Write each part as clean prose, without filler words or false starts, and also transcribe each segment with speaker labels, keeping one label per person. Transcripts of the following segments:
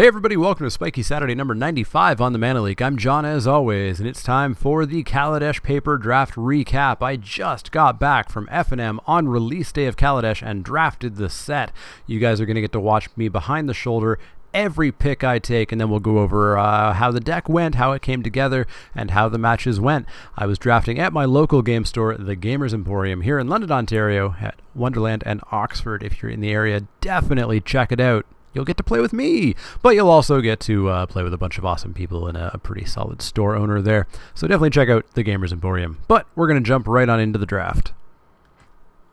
Speaker 1: Hey everybody, welcome to Spikey Saturday number 95 on the Mana Leek. I'm John as always, and it's time for the Kaladesh paper draft recap. I just got back from F&M on release day of Kaladesh and drafted the set. You guys are going to get to watch me behind the shoulder every pick I take, and then we'll go over how the deck went, how it came together, and how the matches went. I was drafting at my local game store, the Gamers Emporium, here in London, Ontario, at Wonderland and Oxford. If you're in the area, definitely check it out. You'll get to play with me, but you'll also get to play with a bunch of awesome people and a pretty solid store owner there. So definitely check out the Gamers Emporium. But we're going to jump right on into the draft.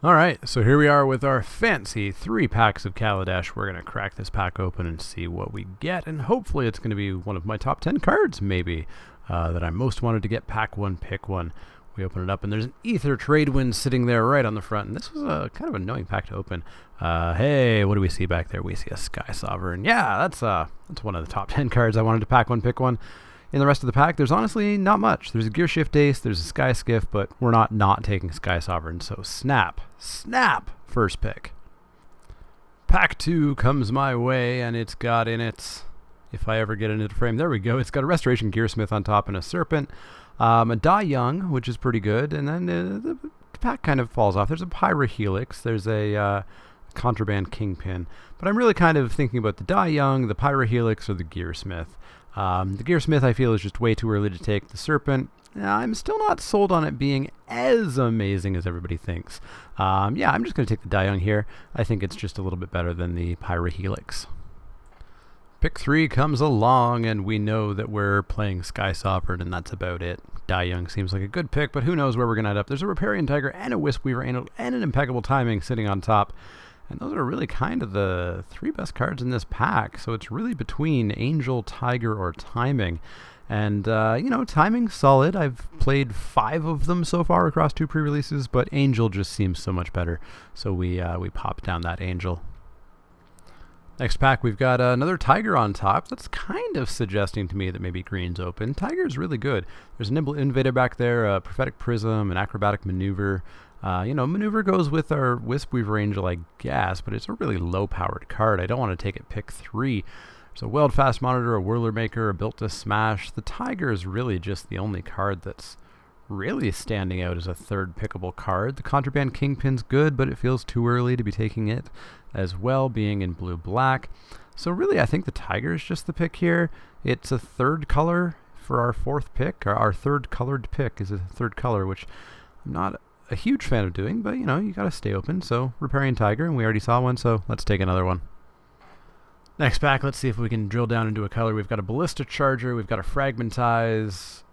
Speaker 1: All right, so here we are with our fancy 3 packs of Kaladesh. We're going to crack this pack open and see what we get, and hopefully it's going to be one of my top 10 cards, maybe, that I most wanted to get. Pack 1, pick 1. We open it up, and there's an Ether Trade Wind sitting there right on the front, and this was a kind of annoying pack to open. Hey, what do we see back there? We see a Sky Sovereign. Yeah, that's one of the top 10 cards I wanted to pack 1, pick 1. In the rest of the pack, there's honestly not much. There's a Gear Shift Ace, there's a Sky Skiff, but we're not taking Sky Sovereign, so snap, first pick. Pack 2 comes my way, and it's got in it, if I ever get into the frame, there we go. It's got a Restoration Gearsmith on top and a Serpent. A Die Young, which is pretty good, and then the pack kind of falls off. There's a Pyrohelix, there's a Contraband Kingpin, but I'm really kind of thinking about the Die Young, the Pyrohelix, or the Gearsmith. The Gearsmith I feel is just way too early to take. The Serpent, I'm still not sold on it being as amazing as everybody thinks. Yeah, I'm just going to take the Die Young here. I think it's just a little bit better than the Pyrohelix. Pick 3 comes along, and we know that we're playing Sky Sovereign, and that's about it. Die Young seems like a good pick, but who knows where we're going to end up. There's a Riparian Tiger and a Wisp Weaver and an Impeccable Timing sitting on top, and those are really kind of the 3 best cards in this pack, so it's really between Angel, Tiger, or Timing. And, Timing's solid. I've played 5 of them so far across 2 pre-releases, but Angel just seems so much better, so we pop down that Angel. Next pack, we've got another Tiger on top. That's kind of suggesting to me that maybe green's open. Tiger's really good. There's a Nimble Invader back there, a Prophetic Prism, an Acrobatic Maneuver. Maneuver goes with our Wisp Weaver Angel, I guess, but it's a really low-powered card. I don't want to take it pick 3. There's a Weld Fast Monitor, a Whirler Maker, a Built to Smash. The Tiger is really just the only card that's really standing out as a third pickable card. The Contraband Kingpin's good, but it feels too early to be taking it as well, being in blue-black. So really, I think the Tiger is just the pick here. It's a third color for our 4th pick. Our third colored pick is a third color, which I'm not a huge fan of doing, but, you got to stay open. So Riparian Tiger, and we already saw one, so let's take another one. Next pack, let's see if we can drill down into a color. We've got a Ballista Charger, we've got a Fragmentize,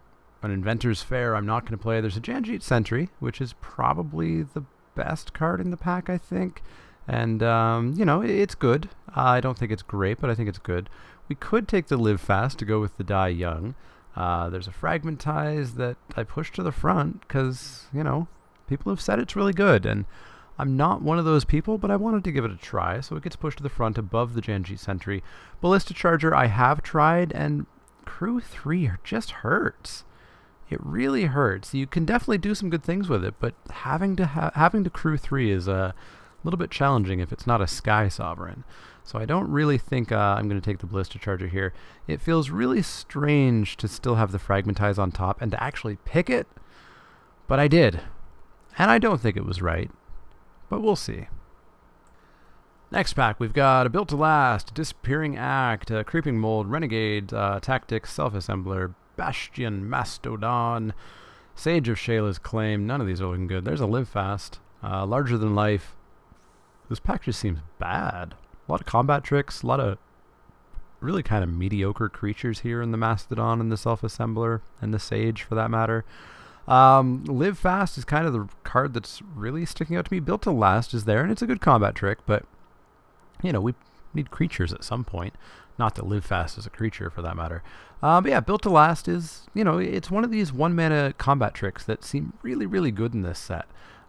Speaker 1: an Inventor's Fair I'm not going to play. There's a Janjeet Sentry, which is probably the best card in the pack, I think. And, it's good. I don't think it's great, but I think it's good. We could take the Live Fast to go with the Die Young. There's a Fragmentize that I pushed to the front because, people have said it's really good. And I'm not one of those people, but I wanted to give it a try. So it gets pushed to the front above the Janjeet Sentry. Ballista Charger I have tried, and Crew 3 just hurts. It really hurts. You can definitely do some good things with it, but having to Crew 3 is a little bit challenging if it's not a Sky Sovereign. So I don't really think I'm going to take the Ballista Charger here. It feels really strange to still have the Fragmentize on top and to actually pick it, but I did. And I don't think it was right, but we'll see. Next pack, we've got a Built to Last, Disappearing Act, a Creeping Mold, Renegade, Tactics, Self-Assembler, Bastion, Mastodon, Sage of Shayla's Claim. None of these are looking good. There's a Live Fast, Larger Than Life. This pack just seems bad. A lot of combat tricks, a lot of really kind of mediocre creatures here in the Mastodon and the Self-Assembler and the Sage for that matter. Live Fast is kind of the card that's really sticking out to me. Built to Last is there, and it's a good combat trick, but, we need creatures at some point. Not that Live Fast is a creature for that matter. But yeah, Built to Last is, it's one of these 1-mana combat tricks that seem really, really good in this set.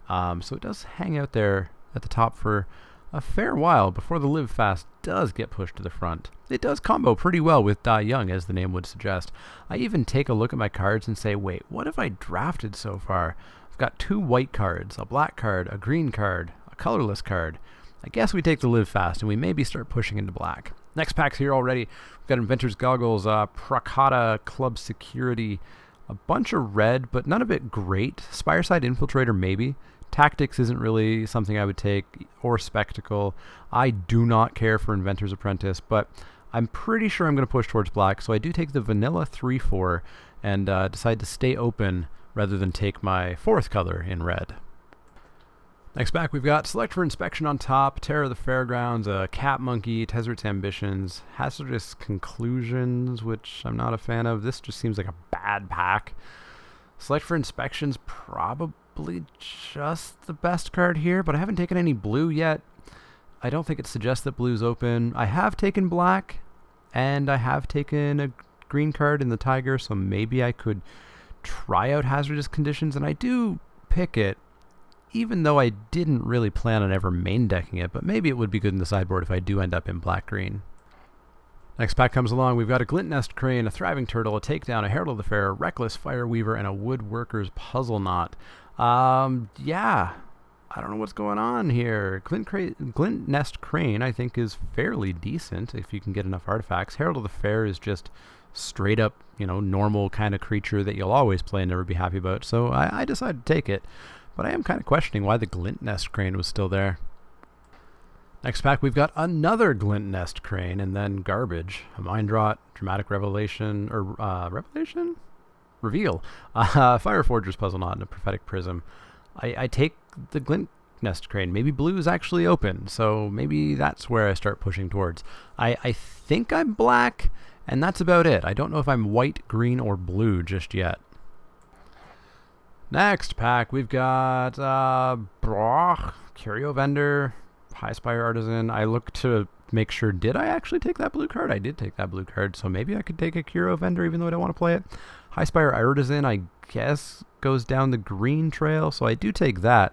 Speaker 1: So it does hang out there at the top for a fair while before the Live Fast does get pushed to the front. It does combo pretty well with Die Young, as the name would suggest. I even take a look at my cards and say, wait, what have I drafted so far? I've got 2 white cards, a black card, a green card, a colorless card. I guess we take the Live Fast and we maybe start pushing into black. Next pack's here already. We've got Inventor's Goggles, Prakata Club Security, a bunch of red, but none of it great. Spireside Infiltrator, maybe. Tactics isn't really something I would take, or Spectacle. I do not care for Inventor's Apprentice, but I'm pretty sure I'm going to push towards black, so I do take the vanilla 3/4 and decide to stay open rather than take my fourth color in red. Next back, we've got Select for Inspection on top, Terror of the Fairgrounds, Cat Monkey, Tezzeret's Ambitions, Hazardous Conclusions, which I'm not a fan of. This just seems like a bad pack. Select for Inspection's probably just the best card here, but I haven't taken any blue yet. I don't think it suggests that blue's open. I have taken black, and I have taken a green card in the Tiger, so maybe I could try out Hazardous Conditions, and I do pick it, even though I didn't really plan on ever main decking it, but maybe it would be good in the sideboard if I do end up in black-green. Next pack comes along. We've got a Glint Nest Crane, a Thriving Turtle, a Takedown, a Herald of the Fair, a Reckless Fireweaver, and a Woodworker's Puzzle Knot. Yeah, I don't know what's going on here. Glint Nest Crane, I think, is fairly decent if you can get enough artifacts. Herald of the Fair is just straight up, normal kind of creature that you'll always play and never be happy about, so I decided to take it. But I am kind of questioning why the Glint Nest Crane was still there. Next pack, we've got another Glint Nest Crane, and then garbage. A Mind Rot, Dramatic Revelation, or Revelation? Reveal. Fireforger's Puzzle Knot, and a Prophetic Prism. I take the Glint Nest Crane. Maybe blue is actually open, so maybe that's where I start pushing towards. I think I'm black, and that's about it. I don't know if I'm white, green, or blue just yet. Next pack, we've got Curio Vendor, High Spire Artisan. I look to make sure, did I actually take that blue card? I did take that blue card, so maybe I could take a Curio Vendor even though I don't want to play it. High Spire Artisan, I guess, goes down the green trail, so I do take that.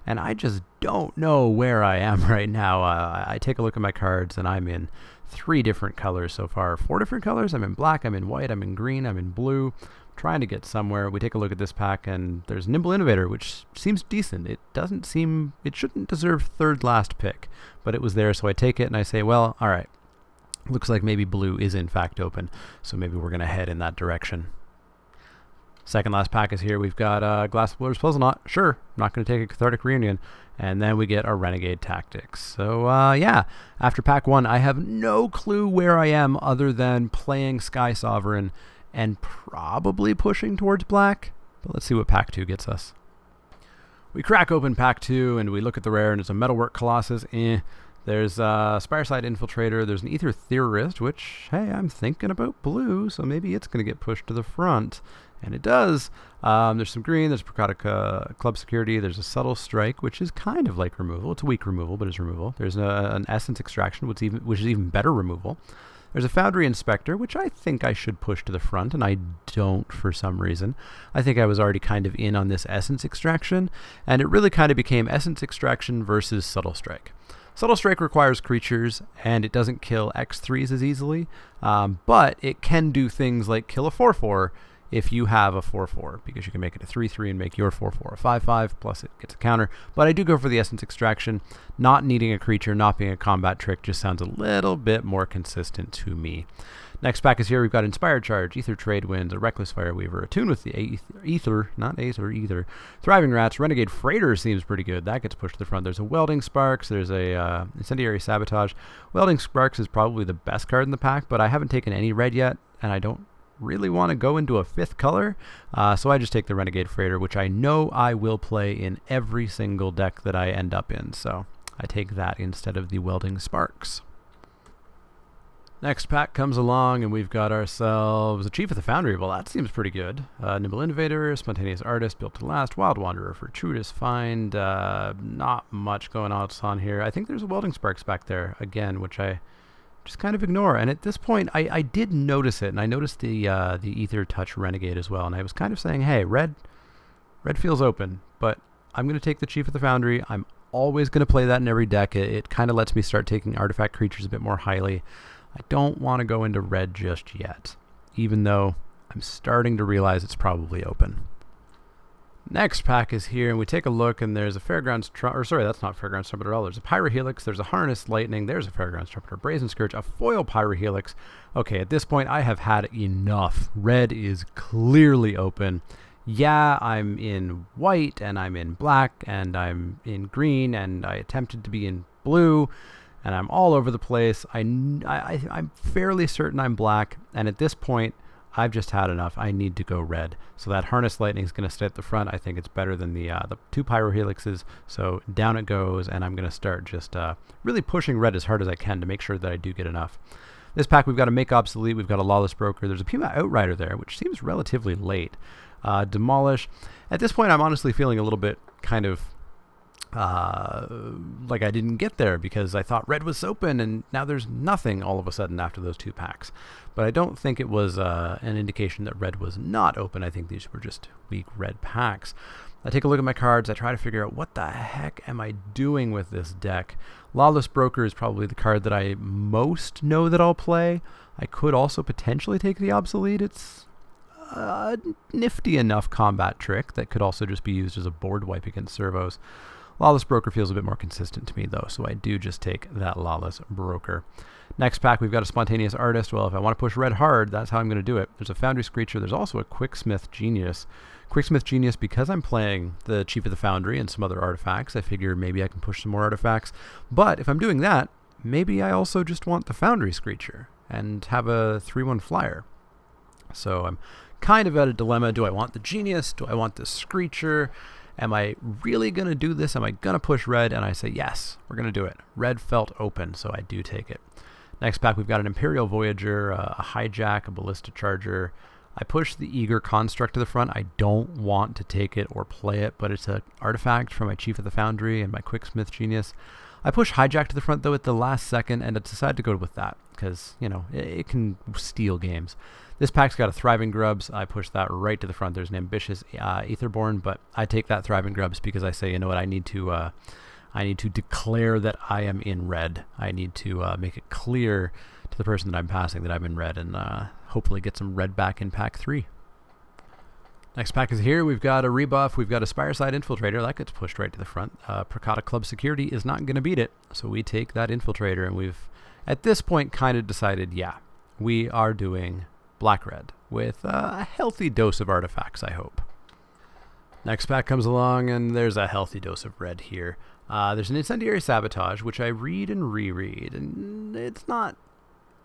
Speaker 1: And I just don't know where I am right now. I take a look at my cards, and I'm in 3 different colors so far. 4 different colors. I'm in black, I'm in white, I'm in green, I'm in blue. Trying to get somewhere. We take a look at this pack, and there's Nimble Innovator, which seems decent. It shouldn't deserve third last pick, but it was there, so I take it and I say, well, all right, looks like maybe blue is in fact open, so maybe we're going to head in that direction. Second last pack is here. We've got Glass Blur's Puzzle Knot. Sure, I'm not going to take a Cathartic Reunion. And then we get our Renegade Tactics. So, yeah, after pack 1, I have no clue where I am other than playing Sky Sovereign and probably pushing towards black. But let's see what pack 2 gets us. We crack open pack 2, and we look at the rare, and it's a Metalwork Colossus. There's a Spireside Infiltrator. There's an Ether Theorist, which, hey, I'm thinking about blue, so maybe it's going to get pushed to the front. And it does. There's some green. There's Prakata Club Security. There's a Subtle Strike, which is kind of like removal. It's a weak removal, but it's removal. There's an Essence Extraction, which is even better removal. There's a Foundry Inspector, which I think I should push to the front, and I don't for some reason. I think I was already kind of in on this Essence Extraction, and it really kind of became Essence Extraction versus Subtle Strike. Subtle Strike requires creatures, and it doesn't kill X3s as easily, but it can do things like kill a 4/4 if you have a 4/4, because you can make it a 3/3 and make your 4/4 a 5/5, plus it gets a counter. But I do go for the Essence Extraction. Not needing a creature, not being a combat trick, just sounds a little bit more consistent to me. Next pack is here. We've got Inspired Charge, Ether Trade Winds, a Reckless Fireweaver, Attune with the Ether, not Aether either. Thriving Rats, Renegade Freighter seems pretty good. That gets pushed to the front. There's a Welding Sparks. There's a Incendiary Sabotage. Welding Sparks is probably the best card in the pack, but I haven't taken any red yet, and I don't really want to go into a 5th color, so I just take the Renegade Freighter, which I know I will play in every single deck that I end up in, so I take that instead of the Welding Sparks. Next pack comes along, and we've got ourselves a Chief of the Foundry. Well, that seems pretty good. Nimble Innovator, Spontaneous Artist, Built to Last, Wild Wanderer, Fortuitous Find. Not much going on here. I think there's a Welding Sparks back there again, which I just kind of ignore. And at this point, I did notice it, and I noticed the Ether Touch Renegade as well. And I was kind of saying, hey, red feels open, but I'm going to take the Chief of the Foundry. I'm always going to play that in every deck. It kind of lets me start taking artifact creatures a bit more highly. I don't want to go into red just yet, even though I'm starting to realize it's probably open. Next pack is here, and we take a look, and there's a Fairgrounds Trumpeter, or sorry, that's not Fairgrounds Trumpeter at all. There's a Pyrohelix, there's a Harness Lightning, there's a Fairgrounds Trumpeter, Brazen Scourge, a Foil Pyrohelix. Okay, at this point, I have had enough. Red is clearly open. Yeah, I'm in white, and I'm in black, and I'm in green, and I attempted to be in blue, and I'm all over the place. I'm fairly certain I'm black, and at this point, I've just had enough. I need to go red. So that Harness Lightning is going to stay at the front. I think it's better than the 2 Pyrohelixes. So down it goes, and I'm going to start just really pushing red as hard as I can to make sure that I do get enough. This pack, we've got a Make Obsolete. We've got a Lawless Broker. There's a Puma Outrider there, which seems relatively late. Demolish. At this point, I'm honestly feeling a little bit kind of like I didn't get there because I thought red was open, and now there's nothing all of a sudden after those 2 packs. But I don't think it was an indication that red was not open. I think these were just weak red packs. I take a look at my cards. I try to figure out what the heck am I doing with this deck. Lawless Broker is probably the card that I most know that I'll play. I could also potentially take the Obsolete. It's a nifty enough combat trick that could also just be used as a board wipe against servos. Lawless Broker feels a bit more consistent to me, though, so I do just take that Lawless Broker. Next pack, we've got a Spontaneous Artist. Well, if I want to push red hard, that's how I'm going to do it. There's a Foundry Screecher. There's also a Quicksmith Genius. Quicksmith Genius, because I'm playing the Chief of the Foundry and some other artifacts, I figure maybe I can push some more artifacts. But if I'm doing that, maybe I also just want the Foundry Screecher and have a 3/1 flyer. So I'm kind of at a dilemma. Do I want the Genius? Do I want the Screecher? Am I really going to do this? Am I going to push red? And I say, yes, we're going to do it. Red felt open, so I do take it. Next pack, we've got an Imperial Voyager, a Hijack, a Ballista Charger. I push the Eager Construct to the front. I don't want to take it or play it, but it's an artifact from my Chief of the Foundry and my Quicksmith Genius. I push Hijack to the front, though, at the last second, and I decided to go with that because, you know, it can steal games. This pack's got a Thriving Grubs. I push that right to the front. There's an Ambitious Aetherborn, but I take that Thriving Grubs because I say, you know what, I need to declare that I am in red. I need to make it clear to the person that I'm passing that I'm in red, and hopefully get some red back in pack 3. Next pack is here. We've got a Rebuff. We've got a Spireside Infiltrator. That gets pushed right to the front. Prakata Club Security is not going to beat it, so we take that Infiltrator, and we've, at this point, kind of decided, yeah, we are doing black-red with a healthy dose of artifacts, I hope. Next pack comes along, and there's a healthy dose of red here. There's an Incendiary Sabotage, which I read and reread, and it's not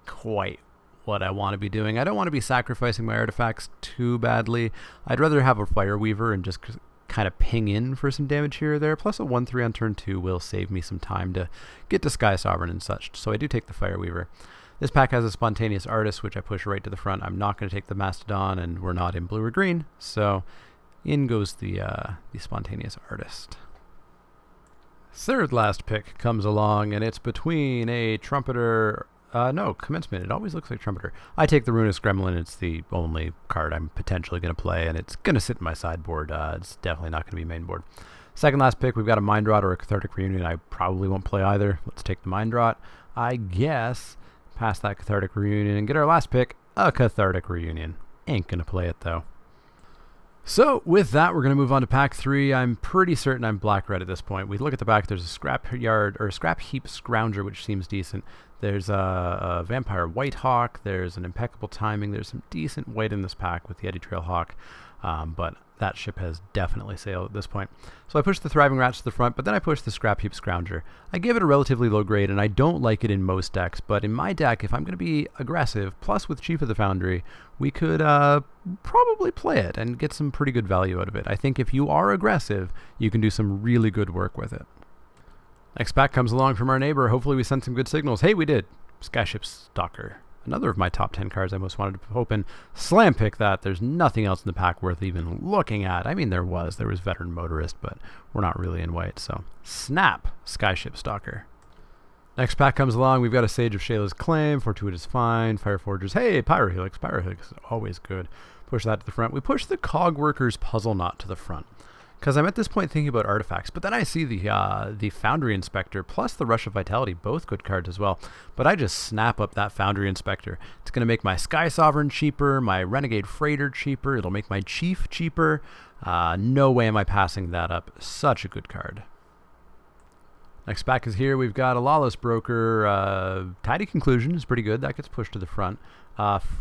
Speaker 1: quite what I want to be doing. I don't want to be sacrificing my artifacts too badly. I'd rather have a Fireweaver and just kind of ping in for some damage here or there. Plus a 1/3 on turn 2 will save me some time to get to Sky Sovereign and such, so I do take the Fireweaver. This pack has a Spontaneous Artist, which I push right to the front. I'm not going to take the Mastodon, and we're not in blue or green, so in goes the Spontaneous Artist. Third last pick comes along, and it's between a Trumpeter... no, Commencement. It always looks like Trumpeter. I take the Ruinous Gremlin. It's the only card I'm potentially going to play, and it's going to sit in my sideboard. It's definitely not going to be main board. Second last pick, we've got a Mind Rot or a Cathartic Reunion. I probably won't play either. Let's take the Mind Rot. I guess pass that Cathartic Reunion and get our last pick, a Cathartic Reunion. Ain't going to play it, though. So with that, we're going to move on to pack 3. I'm pretty certain I'm black-red at this point. We look at the back. There's a Scrap Heap Scrounger, which seems decent. There's a Vampire White Hawk. There's an Impeccable Timing. There's some decent white in this pack with the Eddy Trail Hawk, but that ship has definitely sailed at this point. So I push the Thriving Rats to the front, but then I push the Scrap Heap Scrounger. I give it a relatively low grade, and I don't like it in most decks, but in my deck, if I'm going to be aggressive, plus with Chief of the Foundry, we could probably play it and get some pretty good value out of it. I think if you are aggressive, you can do some really good work with it. Next pack comes along from our neighbor. Hopefully we sent some good signals. Hey, we did. Skyship Stalker. Another of my top 10 cards I most wanted to open. Slam pick that. There's nothing else in the pack worth even looking at. I mean, there was Veteran Motorist, but we're not really in white, so snap, Skyship Stalker. Next pack comes along. We've got a Sage of Shayla's Claim, Fortuitous Find, Fireforgers. Hey, Pyrohelix. Pyrohelix is always good. Push that to the front. We push the Cogworker's Puzzle Knot to the front. Because I'm at this point thinking about artifacts, but then I see the Foundry Inspector plus the Rush of Vitality, both good cards as well. But I just snap up that Foundry Inspector. It's going to make my Sky Sovereign cheaper, my Renegade Freighter cheaper, it'll make my Chief cheaper. No way am I passing that up. Such a good card. Next pack is here. We've got a Lawless Broker. Tidy Conclusion is pretty good. That gets pushed to the front.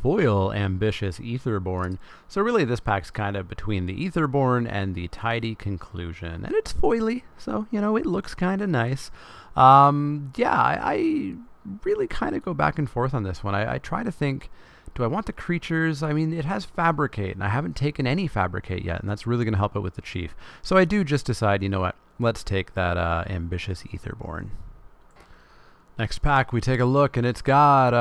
Speaker 1: Foil Ambitious Aetherborn. So really this pack's kind of between the Aetherborn and the Tidy Conclusion. And it's foily, so, you know, it looks kind of nice. I really kind of go back and forth on this one. I try to think, do I want the creatures? I mean, it has Fabricate, and I haven't taken any Fabricate yet, and that's really going to help it with the Chief. So I do just decide, you know what, let's take that Ambitious Aetherborn. Next pack, we take a look, and it's got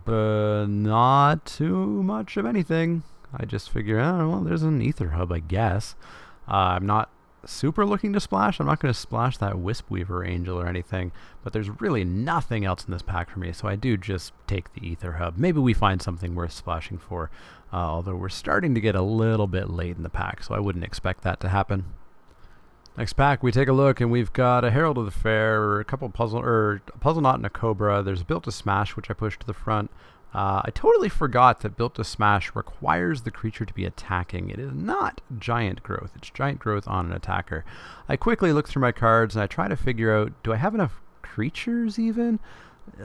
Speaker 1: not too much of anything. I just figure, oh, well, there's an Aether Hub, I guess. I'm not super looking to splash. I'm not going to splash that Wispweaver Angel or anything, but there's really nothing else in this pack for me, so I do just take the Aether Hub. Maybe we find something worth splashing for, although we're starting to get a little bit late in the pack, so I wouldn't expect that to happen. Next pack, we take a look, and we've got a Herald of the Fair, a Puzzle Knot and a Cobra. There's a Built to Smash, which I pushed to the front. I totally forgot that Built to Smash requires the creature to be attacking. It is not Giant Growth. It's Giant Growth on an attacker. I quickly look through my cards, and I try to figure out, do I have enough creatures even?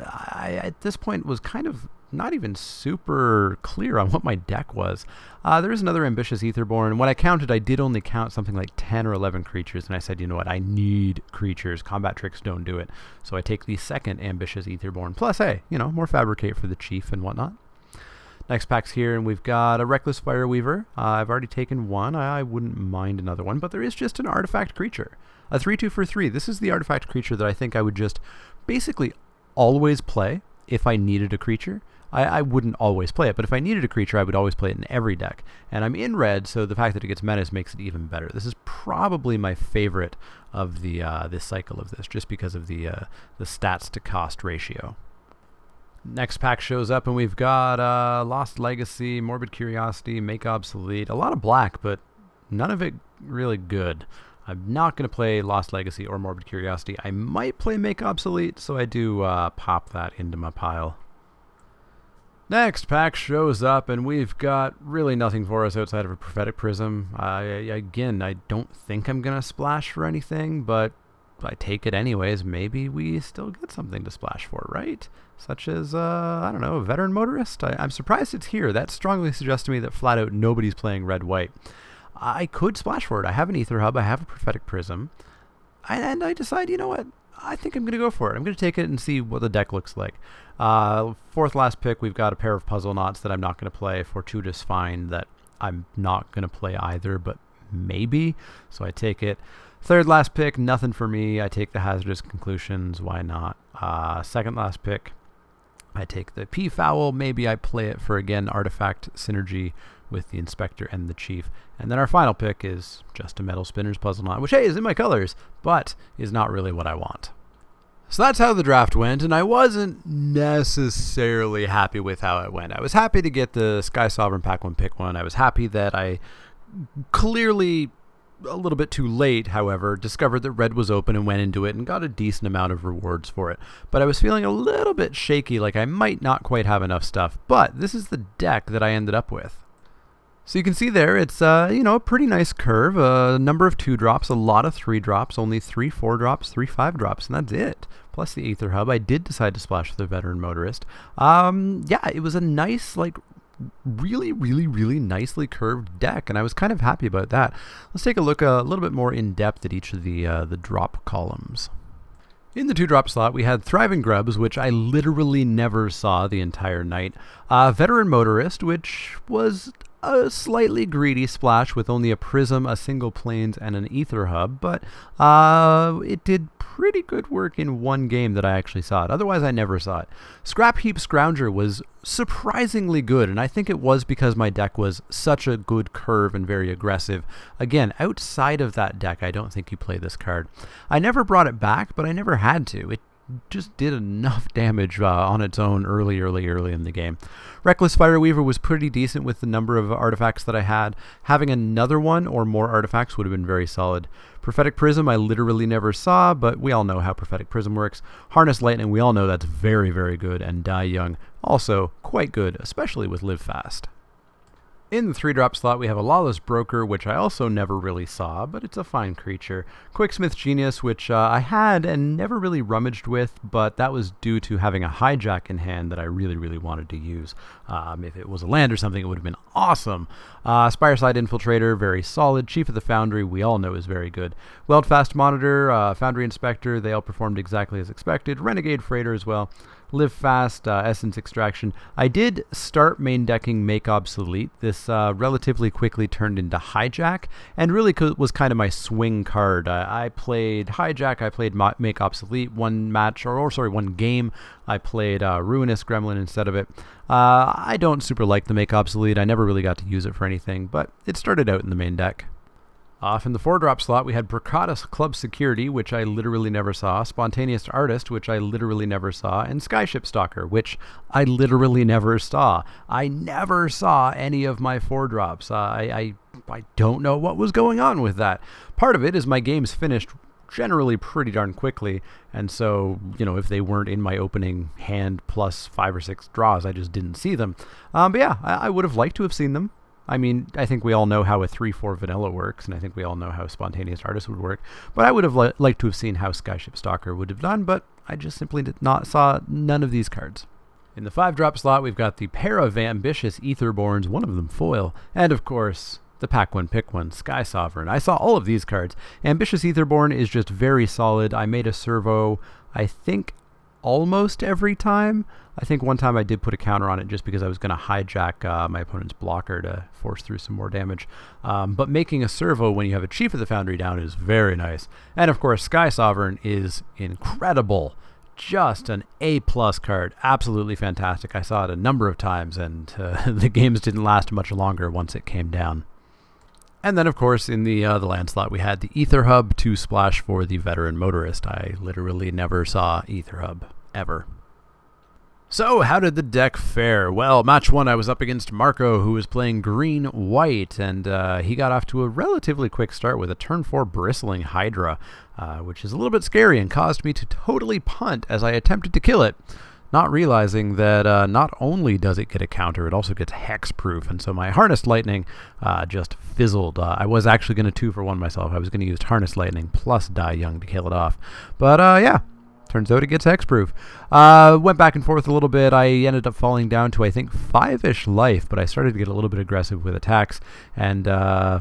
Speaker 1: I, at this point, was kind of not even super clear on what my deck was. There is another Ambitious Aetherborn. When I counted, I did only count something like 10 or 11 creatures, and I said, you know what, I need creatures. Combat tricks don't do it. So I take the second Ambitious Aetherborn. Plus, hey, you know, more Fabricate for the Chief and whatnot. Next pack's here, and we've got a Reckless Fireweaver. I've already taken one. I wouldn't mind another one, but there is just an artifact creature. A 3/2 for 3. This is the artifact creature that I think I would just basically always play if I needed a creature. I wouldn't always play it, but if I needed a creature, I would always play it in every deck. And I'm in red, so the fact that it gets menace makes it even better. This is probably my favorite of the this cycle of this, just because of the stats to cost ratio. Next pack shows up, and we've got Lost Legacy, Morbid Curiosity, Make Obsolete. A lot of black, but none of it really good. I'm not going to play Lost Legacy or Morbid Curiosity. I might play Make Obsolete, so I do pop that into my pile. Next pack shows up, and we've got really nothing for us outside of a Prophetic Prism. Again, I don't think I'm going to splash for anything, but I take it anyways. Maybe we still get something to splash for, right? Such as, I don't know, a Veteran Motorist? I'm surprised it's here. That strongly suggests to me that flat out nobody's playing red-white. I could splash for it. I have an Aether Hub. I have a Prophetic Prism. And I decide, you know what? I think I'm going to go for it. I'm going to take it and see what the deck looks like. Fourth last pick, we've got a pair of Puzzle Knots that I'm not going to play. Fortuitous Find that I'm not going to play either, but maybe. So I take it. Third last pick, nothing for me. I take the Hazardous Conclusions. Why not? Second last pick, I take the Peafowl. Maybe I play it for, again, artifact synergy with the Inspector and the Chief. And then our final pick is just a Metal Spinner's Puzzle Knot, which, hey, is in my colors, but is not really what I want. So that's how the draft went, and I wasn't necessarily happy with how it went. I was happy to get the Sky Sovereign Pack 1 Pick 1. I was happy that I clearly, a little bit too late, however, discovered that red was open and went into it and got a decent amount of rewards for it. But I was feeling a little bit shaky, like I might not quite have enough stuff. But this is the deck that I ended up with. So you can see there, it's a pretty nice curve, a number of 2-drops, a lot of 3-drops, only 3 4-drops, 3 5-drops, and that's it. Plus the Aether Hub. I did decide to splash with the Veteran Motorist. It was a nice, really, really, really nicely curved deck, and I was kind of happy about that. Let's take a look a little bit more in depth at each of the drop columns. In the 2-drop slot, we had Thriving Grubs, which I literally never saw the entire night. Veteran Motorist, which was a slightly greedy splash with only a Prism, a single Plains, and an Aether Hub, but it did pretty good work in one game that I actually saw it. Otherwise, I never saw it. Scrap Heap Scrounger was surprisingly good, and I think it was because my deck was such a good curve and very aggressive. Again, outside of that deck, I don't think you play this card. I never brought it back, but I never had to. It just did enough damage on its own early in the game. Reckless Fireweaver was pretty decent with the number of artifacts that I had. Having another one or more artifacts would have been very solid. Prophetic Prism I literally never saw, but we all know how Prophetic Prism works. Harness Lightning, we all know that's very, very good, and Die Young, also quite good, especially with Live Fast. In the 3-drop slot, we have a Lawless Broker, which I also never really saw, but it's a fine creature. Quicksmith Genius, which I had and never really rummaged with, but that was due to having a Hijack in hand that I really wanted to use. If it was a land or something, it would have been awesome. Spireside Infiltrator, very solid. Chief of the Foundry, we all know is very good. Weldfast Monitor, Foundry Inspector, they all performed exactly as expected. Renegade Freighter as well. Live Fast, Essence Extraction. I did start main decking Make Obsolete. This relatively quickly turned into Hijack, and really was kind of my swing card. I played Hijack, I played Make Obsolete one game. I played Ruinous Gremlin instead of it. I don't super like the Make Obsolete. I never really got to use it for anything, but it started out in the main deck. Off in the 4-drop slot, we had Braccatus Club Security, which I literally never saw, Spontaneous Artist, which I literally never saw, and Skyship Stalker, which I literally never saw. I never saw any of my 4-drops. I don't know what was going on with that. Part of it is my games finished generally pretty darn quickly, and so, if they weren't in my opening hand plus 5 or 6 draws, I just didn't see them. But yeah, I would have liked to have seen them. I mean, I think we all know how a 3-4 vanilla works, and I think we all know how Spontaneous Artist would work, but I would have liked to have seen how Skyship Stalker would have done, but I just simply saw none of these cards. In the 5-drop slot, we've got the pair of Ambitious Etherborns, one of them foil, and of course, the pack one, pick one, Sky Sovereign. I saw all of these cards. Ambitious Etherborn is just very solid. I made a servo, I think, almost every time. I think one time I did put a counter on it just because I was going to hijack my opponent's blocker to force through some more damage. But making a servo when you have a Chief of the Foundry down is very nice. And of course, Sky Sovereign is incredible. Just an A+ card. Absolutely fantastic. I saw it a number of times, and the games didn't last much longer once it came down. And then, of course, in the land slot, we had the Ether Hub 2 splash for the Veteran Motorist. I literally never saw Ether Hub, ever. So, how did the deck fare? Well, match 1, I was up against Marco, who was playing green-white, and he got off to a relatively quick start with a turn 4 Bristling Hydra, which is a little bit scary and caused me to totally punt as I attempted to kill it, not realizing that not only does it get a counter, it also gets hexproof, and so my Harnessed Lightning just fizzled. I was actually going to 2-for-1 myself. I was going to use Harnessed Lightning plus Die Young to kill it off, but yeah. Turns out it gets hexproof. Went back and forth a little bit. I ended up falling down to, I think, 5-ish life, but I started to get a little bit aggressive with attacks, and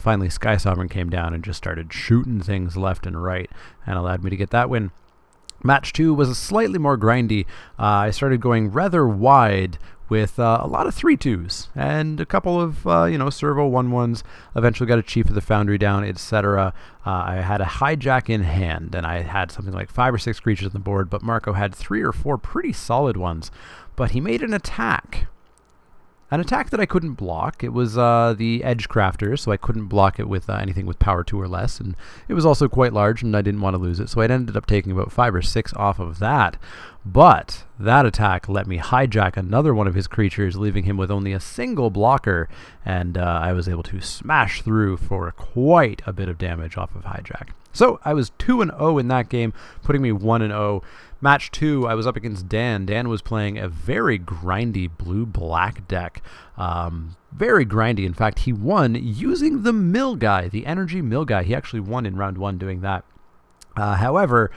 Speaker 1: finally Sky Sovereign came down and just started shooting things left and right, and allowed me to get that win. Match 2 was slightly more grindy. I started going rather wide with a lot of 3-2s and a couple of, servo 1-1s. Eventually got a Chief of the Foundry down, etc. I had a Hijack in hand, and I had something like 5 or 6 creatures on the board, but Marco had 3 or 4 pretty solid ones. But he made an attack. An attack that I couldn't block. It was the Edge Crafter, so I couldn't block it with anything with power 2 or less, and it was also quite large, and I didn't want to lose it, so I ended up taking about 5 or 6 off of that. But that attack let me hijack another one of his creatures, leaving him with only a single blocker, and I was able to smash through for quite a bit of damage off of hijack. So I was 2-0 in that game, putting me 1-0. Match 2, I was up against Dan. Dan was playing a very grindy blue-black deck. Very grindy. In fact, he won using the mill guy, the energy mill guy. He actually won in round 1 doing that. However,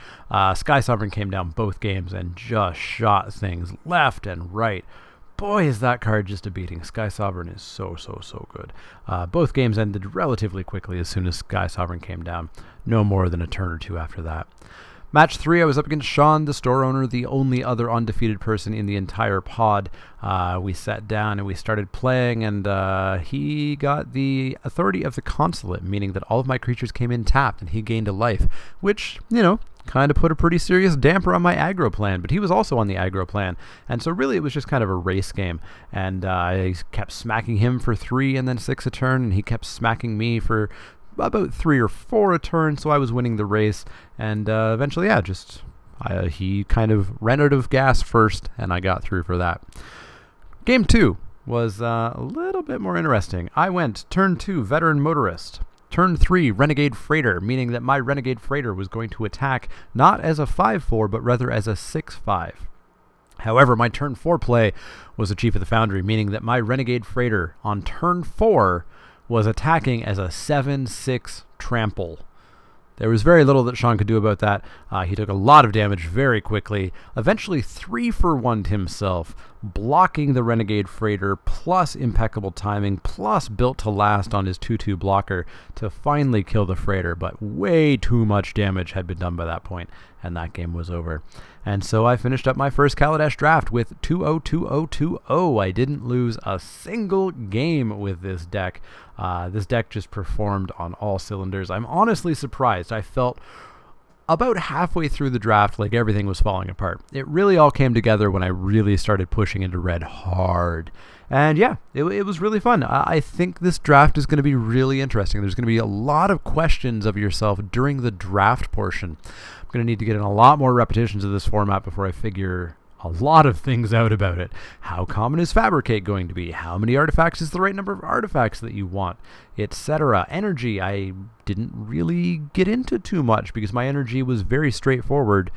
Speaker 1: Sky Sovereign came down both games and just shot things left and right. Boy, is that card just a beating. Sky Sovereign is so good. Both games ended relatively quickly as soon as Sky Sovereign came down. No more than a turn or 2 after that. Match 3, I was up against Sean, the store owner, the only other undefeated person in the entire pod. We sat down and we started playing, and he got the Authority of the Consulate, meaning that all of my creatures came in tapped, and he gained a life, which, kind of put a pretty serious damper on my aggro plan, but he was also on the aggro plan, and so really it was just kind of a race game, and I kept smacking him for 3 and then 6 a turn, and he kept smacking me for about 3 or 4 a turn, so I was winning the race, and eventually, He kind of ran out of gas first, and I got through for that. Game 2 was a little bit more interesting. I went turn 2, Veteran Motorist. Turn 3, Renegade Freighter, meaning that my Renegade Freighter was going to attack not as a 5-4, but rather as a 6-5. However, my turn 4 play was a Chief of the Foundry, meaning that my Renegade Freighter on turn 4 was attacking as a 7-6 trample. There was very little that Sean could do about that. He took a lot of damage very quickly, eventually 3-for-1'd himself, blocking the Renegade Freighter, plus impeccable timing, plus built to last on his 2-2 blocker to finally kill the freighter, but way too much damage had been done by that point, and that game was over. And so I finished up my first Kaladesh draft with 2-0-2-0-2-0. I didn't lose a single game with this deck. This deck just performed on all cylinders. I'm honestly surprised. I felt about halfway through the draft like everything was falling apart. It really all came together when I really started pushing into red hard. And yeah, it was really fun. I think this draft is going to be really interesting. There's going to be a lot of questions of yourself during the draft portion. I'm going to need to get in a lot more repetitions of this format before I figure a lot of things out about it. How common is Fabricate going to be? How many artifacts is the right number of artifacts that you want? Etc. Energy, I didn't really get into too much because my energy was very straightforward.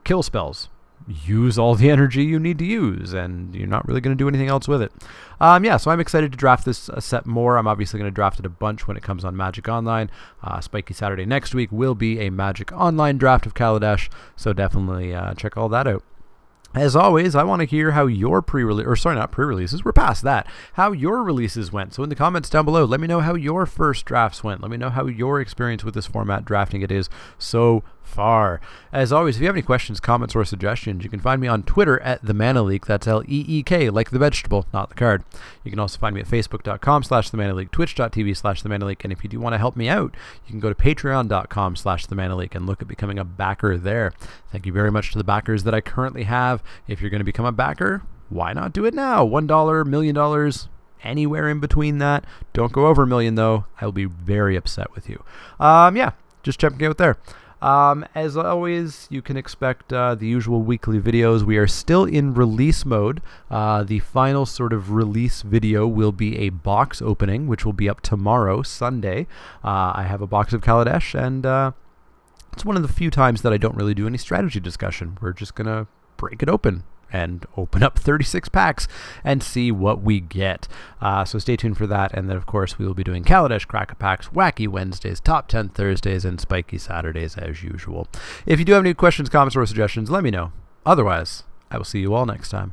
Speaker 1: Kill spells. Use all the energy you need to use, and you're not really going to do anything else with it. So I'm excited to draft this set more. I'm obviously going to draft it a bunch when it comes on Magic Online. Spikey Saturday next week will be a Magic Online draft of Kaladesh, so definitely check all that out. As always, I want to hear how your pre-releases, we're past that, how your releases went. So in the comments down below, let me know how your first drafts went. Let me know how your experience with this format drafting it is so far. As always, if you have any questions, comments, or suggestions, you can find me on Twitter at the Mana Leek. That's L-E-E-K, like the vegetable, not the card. You can also find me at facebook.com/themanaleek, twitch.tv/themanaleek, and if you do want to help me out, you can go to patreon.com/themanaleek and look at becoming a backer there. Thank you very much to the backers that I currently have. If you're going to become a backer, why not do it now? $1, $1 million, anywhere in between that. Don't go over $1 million, though. I will be very upset with you. Just checking out there. As always, you can expect the usual weekly videos. We are still in release mode. The final sort of release video will be a box opening, which will be up tomorrow, Sunday. I have a box of Kaladesh, and it's one of the few times that I don't really do any strategy discussion. We're just going to break it open and open up 36 packs and see what we get. So stay tuned for that. And then, of course, we will be doing Kaladesh Crack-A-Packs, Wacky Wednesdays, Top 10 Thursdays, and Spiky Saturdays as usual. If you do have any questions, comments, or suggestions, let me know. Otherwise, I will see you all next time.